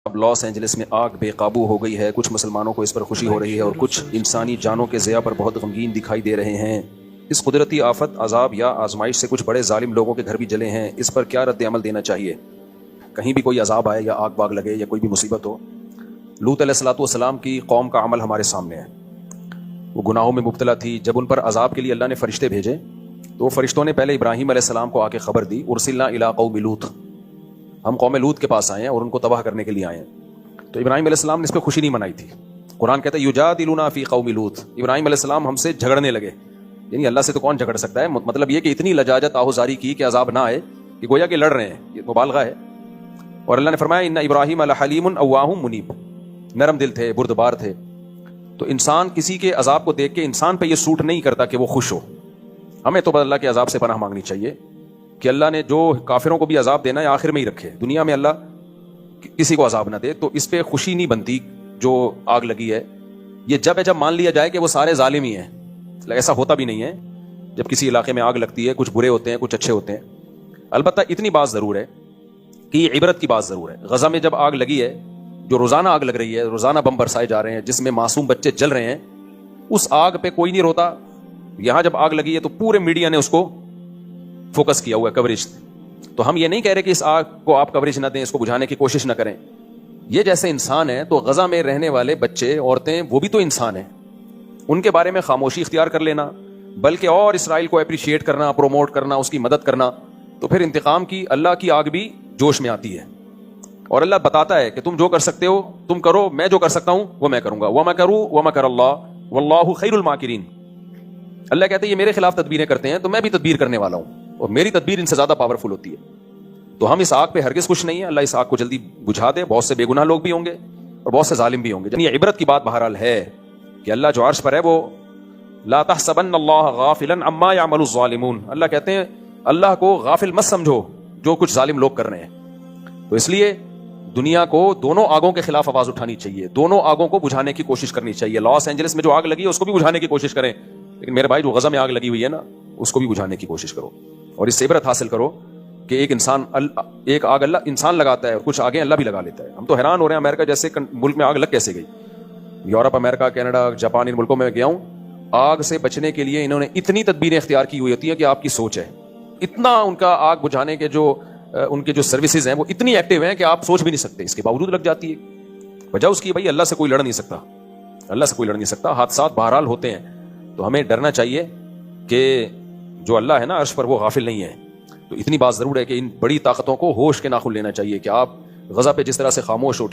اب Los Angeles میں آگ بے قابو ہو گئی ہے. کچھ مسلمانوں کو اس پر خوشی ہو رہی ہے اور کچھ انسانی جانوں کے ضیاع پر بہت غمگین دکھائی دے رہے ہیں. اس قدرتی آفت، عذاب یا آزمائش سے کچھ بڑے ظالم لوگوں کے گھر بھی جلے ہیں. اس پر کیا رد عمل دینا چاہیے؟ کہیں بھی کوئی عذاب آئے یا آگ باگ لگے یا کوئی بھی مصیبت ہو، لوط علیہ الصلوۃ والسلام کی قوم کا عمل ہمارے سامنے ہے. وہ گناہوں میں مبتلا تھی. جب ان پر عذاب کے لیے اللہ نے فرشتے بھیجے تو وہ فرشتوں نے پہلے ابراہیم علیہ السلام کو آ کے خبر دی، ارسلنا الی قوم لوط، ہم قوم لوط کے پاس آئے ہیں اور ان کو تباہ کرنے کے لیے آئے ہیں. تو ابراہیم علیہ السلام نے اس پہ خوشی نہیں منائی تھی. قرآن کہتا ہے یجادلونا فی قوم لوط، ابراہیم علیہ السلام ہم سے جھگڑنے لگے. یعنی اللہ سے تو کون جھگڑ سکتا ہے، مطلب یہ کہ اتنی لجاجت آہوزاری کی کہ عذاب نہ آئے، کہ گویا کہ لڑ رہے ہیں، یہ مبالغہ ہے. اور اللہ نے فرمایا ان ابراہیم لحلیم اواہ منیب، نرم دل تھے، بردبار تھے. تو انسان کسی کے عذاب کو دیکھ کے انسان پہ یہ سوٹ نہیں کرتا کہ وہ خوش ہو. ہمیں تو اللہ کے عذاب سے پناہ مانگنی چاہیے کہ اللہ نے جو کافروں کو بھی عذاب دینا ہے آخر میں ہی رکھے، دنیا میں اللہ کسی کو عذاب نہ دے. تو اس پہ خوشی نہیں بنتی جو آگ لگی ہے. یہ جب مان لیا جائے کہ وہ سارے ظالم ہی ہیں. ایسا ہوتا بھی نہیں ہے. جب کسی علاقے میں آگ لگتی ہے کچھ برے ہوتے ہیں کچھ اچھے ہوتے ہیں. البتہ اتنی بات ضرور ہے کہ یہ عبرت کی بات ضرور ہے. غزہ میں جب آگ لگی ہے، جو روزانہ آگ لگ رہی ہے، روزانہ بم برسائے جا رہے ہیں جس میں معصوم بچے جل رہے ہیں، اس آگ پہ کوئی نہیں روتا. یہاں جب آگ لگی ہے تو پورے میڈیا نے اس کو فوکس کیا ہوا ہے، کوریج. تو ہم یہ نہیں کہہ رہے کہ اس آگ کو آپ کوریج نہ دیں، اس کو بجھانے کی کوشش نہ کریں. یہ جیسے انسان ہے تو غزہ میں رہنے والے بچے، عورتیں، وہ بھی تو انسان ہیں. ان کے بارے میں خاموشی اختیار کر لینا، بلکہ اور اسرائیل کو اپریشیٹ کرنا، پروموٹ کرنا، اس کی مدد کرنا، تو پھر انتقام کی اللہ کی آگ بھی جوش میں آتی ہے. اور اللہ بتاتا ہے کہ تم جو کر سکتے ہو تم کرو، میں جو کر سکتا ہوں وہ میں کروں گا. وَمَكَرُوا وَمَكَرَ اللَّهُ وَاللَّهُ خَيْرُ الْمَاكِرِينَ. اللہ کہتے ہیں یہ میرے خلاف تدبیریں کرتے ہیں تو میں بھی تدبیر کرنے والا ہوں، اور میری تدبیر ان سے زیادہ پاورفل ہوتی ہے. تو ہم اس آگ پہ ہرگز خوش نہیں ہیں. اللہ اس آگ کو جلدی بجھا دے. بہت سے بے گناہ لوگ بھی ہوں گے اور بہت سے ظالم بھی ہوں گے. یہ عبرت کی بات بہرحال ہے کہ اللہ جو عرش پر ہے وہ لا تحسبن اللہ غافلا عما يعمل الظالمون. اللہ کہتے ہیں اللہ کو غافل مت سمجھو جو کچھ ظالم لوگ کر رہے ہیں. تو اس لیے دنیا کو دونوں آگوں کے خلاف آواز اٹھانی چاہیے، دونوں آگوں کو بجھانے کی کوشش کرنی چاہیے. لاس اینجلس میں جو آگ لگی ہے اس کو بھی بجھانے کی کوشش کریں، لیکن میرے بھائی جو غزہ میں آگ لگی ہوئی ہے نا اس کو بھی بجھانے کی کوشش کرو. اور اس سے عبرت حاصل کرو کہ ایک آگ اللہ انسان لگاتا ہے اور کچھ آگیں اللہ بھی لگا لیتا ہے. ہم تو حیران ہو رہے ہیں امریکہ جیسے ملک میں آگ لگ کیسے گئی. یورپ، امریکہ، کینیڈا، جاپان، ان ملکوں میں گیا ہوں. آگ سے بچنے کے لیے انہوں نے اتنی تدبیریں اختیار کی ہوئی ہوتی ہیں کہ آپ کی سوچ ہے. اتنا ان کا آگ بجھانے کے ان کے جو سروسز ہیں وہ اتنی ایکٹیو ہیں کہ آپ سوچ بھی نہیں سکتے. اس کے باوجود لگ جاتی ہے. وجہ اس کی بھائی اللہ سے کوئی لڑ نہیں سکتا، اللہ سے کوئی لڑ نہیں سکتا. حادثات بہرحال ہوتے ہیں تو ہمیں ڈرنا چاہیے کہ جو اللہ ہے نا عرش پر وہ غافل نہیں ہے. تو اتنی بات ضرور ہے کہ ان بڑی طاقتوں کو ہوش کے ناخن لینا چاہیے کہ آپ غزہ پہ جس طرح سے خاموش ہو.